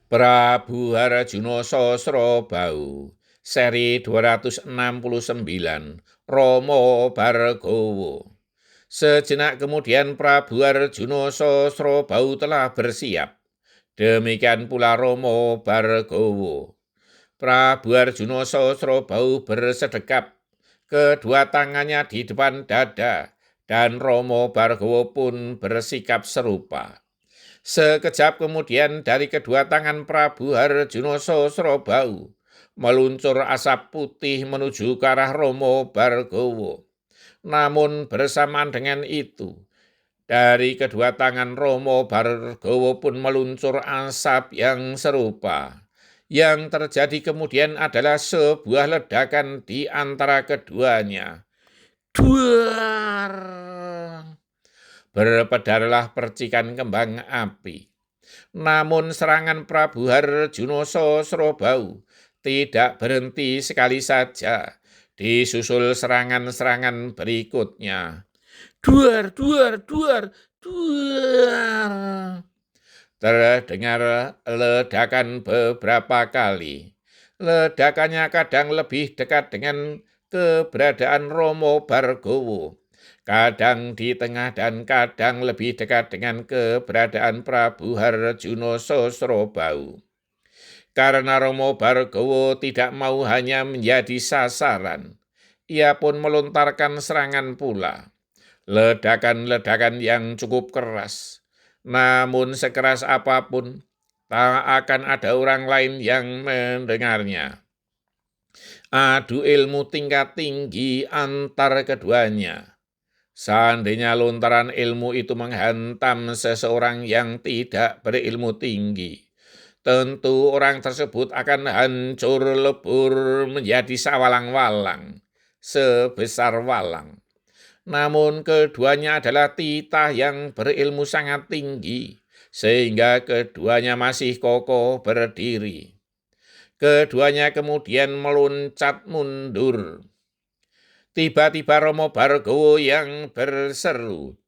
Prabu Harjuna Sasrabau, seri 269, Rama Bhargawa. Sejenak kemudian Prabu Harjuna Sasrabau telah bersiap. Demikian pula Rama Bhargawa. Prabu Harjuna Sasrabau bersedekap, kedua tangannya di depan dada, dan Rama Bhargawa pun bersikap serupa. Sekejap kemudian dari kedua tangan Prabu Harjuna Sasrabau meluncur asap putih menuju ke arah Rama Bhargawa. Namun bersamaan dengan itu, dari kedua tangan Rama Bhargawa pun meluncur asap yang serupa. Yang terjadi kemudian adalah sebuah ledakan di antara keduanya. Duar! Berpedarlah percikan kembang api. Namun serangan Prabu Harjuna Sasrabau tidak berhenti sekali saja. Disusul serangan-serangan berikutnya. Duar, duar, duar, duar. Terdengar ledakan beberapa kali. Ledakannya kadang lebih dekat dengan keberadaan Rama Bhargawa, kadang di tengah dan kadang lebih dekat dengan keberadaan Prabu Harjuna Sasrabau. Karena Rama Bhargawa tidak mau hanya menjadi sasaran, ia pun melontarkan serangan pula. Ledakan-ledakan yang cukup keras. Namun sekeras apapun, tak akan ada orang lain yang mendengarnya. Adu ilmu tingkat tinggi antar keduanya. Seandainya lontaran ilmu itu menghantam seseorang yang tidak berilmu tinggi, tentu orang tersebut akan hancur lebur menjadi sawalang-walang, sebesar walang. Namun keduanya adalah titah yang berilmu sangat tinggi, sehingga keduanya masih kokoh berdiri. Keduanya kemudian meloncat mundur. Tiba-tiba Rama Bhargawa yang berseru,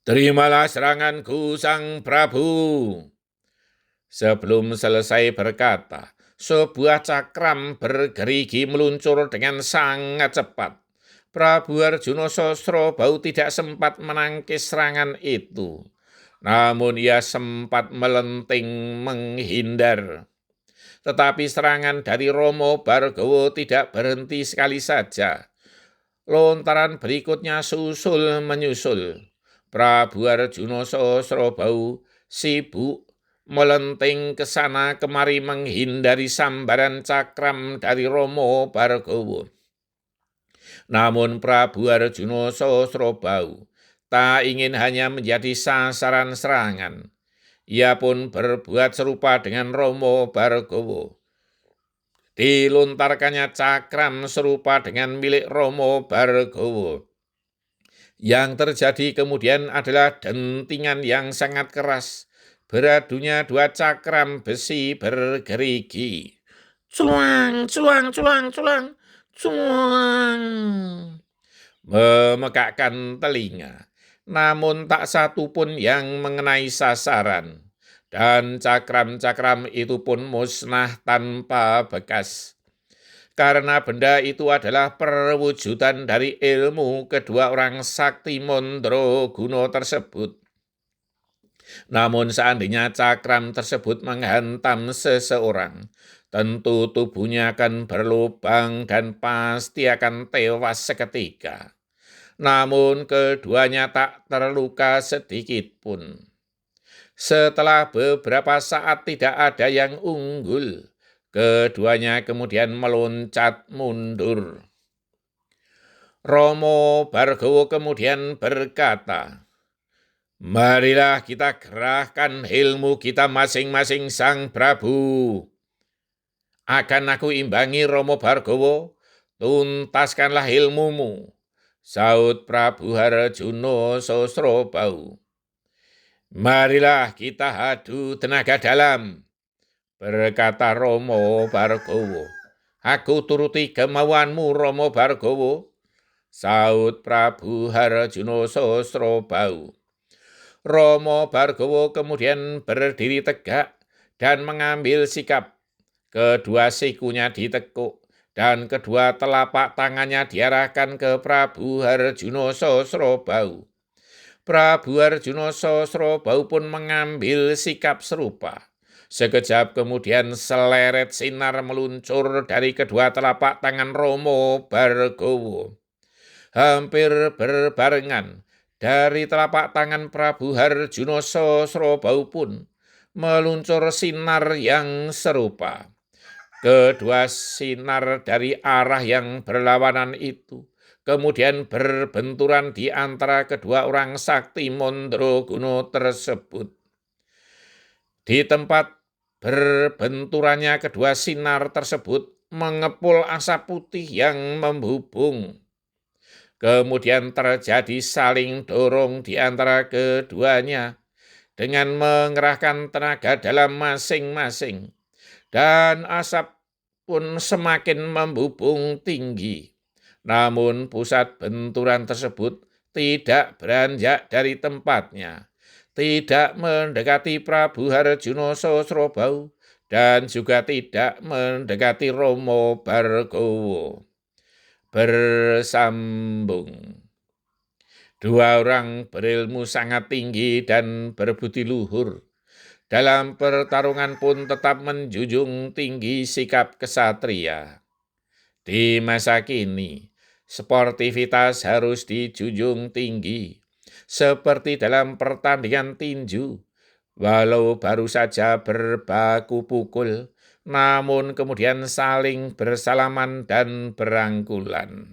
"Terimalah seranganku, Sang Prabu." Sebelum selesai berkata, sebuah cakram bergerigi meluncur dengan sangat cepat. Prabu Harjuna Sasrabau tidak sempat menangkis serangan itu, namun ia sempat melenting menghindar. Tetapi serangan dari Rama Bhargawa tidak berhenti sekali saja. Lontaran berikutnya susul menyusul. Prabu Harjuna Sasrabau sibuk melenting ke sana kemari menghindari sambaran cakram dari Rama Bhargawa. Namun Prabu Harjuna Sasrabau tak ingin hanya menjadi sasaran serangan. Ia pun berbuat serupa dengan Rama Bhargawa. Dilontarkannya cakram serupa dengan milik Rama Bhargawa. Yang terjadi kemudian adalah dentingan yang sangat keras. Beradunya dua cakram besi bergerigi. Cuang, cuang, cuang, cuang, cuang. Memekakkan telinga, namun tak satu pun yang mengenai sasaran. Dan cakram-cakram itu pun musnah tanpa bekas. Karena benda itu adalah perwujudan dari ilmu kedua orang sakti Mandraguna tersebut. Namun seandainya cakram tersebut menghantam seseorang, tentu tubuhnya akan berlubang dan pasti akan tewas seketika. Namun keduanya tak terluka sedikit pun. Setelah beberapa saat tidak ada yang unggul, keduanya kemudian meloncat mundur. Rama Bhargawa kemudian berkata, "Marilah kita gerahkan ilmu kita masing-masing, Sang Prabu. Akan aku imbangi Rama Bhargawa, tuntaskanlah ilmumu," saut Prabu Harjuna Sasrabau. "Marilah kita adu tenaga dalam," berkata Rama Bhargawa. "Aku turuti kemauanmu, Rama Bhargawa," saut Prabu Harjuna Sasrabau. Rama Bhargawa kemudian berdiri tegak dan mengambil sikap. Kedua sikunya ditekuk, dan kedua telapak tangannya diarahkan ke Prabu Harjuna Sosrobau. Prabu Harjuna Sosrobau pun mengambil sikap serupa. Sekejap kemudian seleret sinar meluncur dari kedua telapak tangan Romo Bargowo. Hampir berbarengan dari telapak tangan Prabu Harjuna Sosrobau pun meluncur sinar yang serupa. Kedua sinar dari arah yang berlawanan itu kemudian berbenturan di antara kedua orang sakti Mandraguna tersebut. Di tempat berbenturannya kedua sinar tersebut mengepul asap putih yang membubung. Kemudian terjadi saling dorong di antara keduanya dengan mengerahkan tenaga dalam masing-masing. Dan asap pun semakin membubung tinggi. Namun pusat benturan tersebut tidak beranjak dari tempatnya, tidak mendekati Prabu Harjuna Sosrobau, dan juga tidak mendekati Romo Bargowo. Bersambung. Dua orang berilmu sangat tinggi dan berbudi luhur. Dalam pertarungan pun tetap menjunjung tinggi sikap kesatria. Di masa kini, sportivitas harus dijunjung tinggi. Seperti dalam pertandingan tinju, walau baru saja berbaku pukul, namun kemudian saling bersalaman dan berangkulan.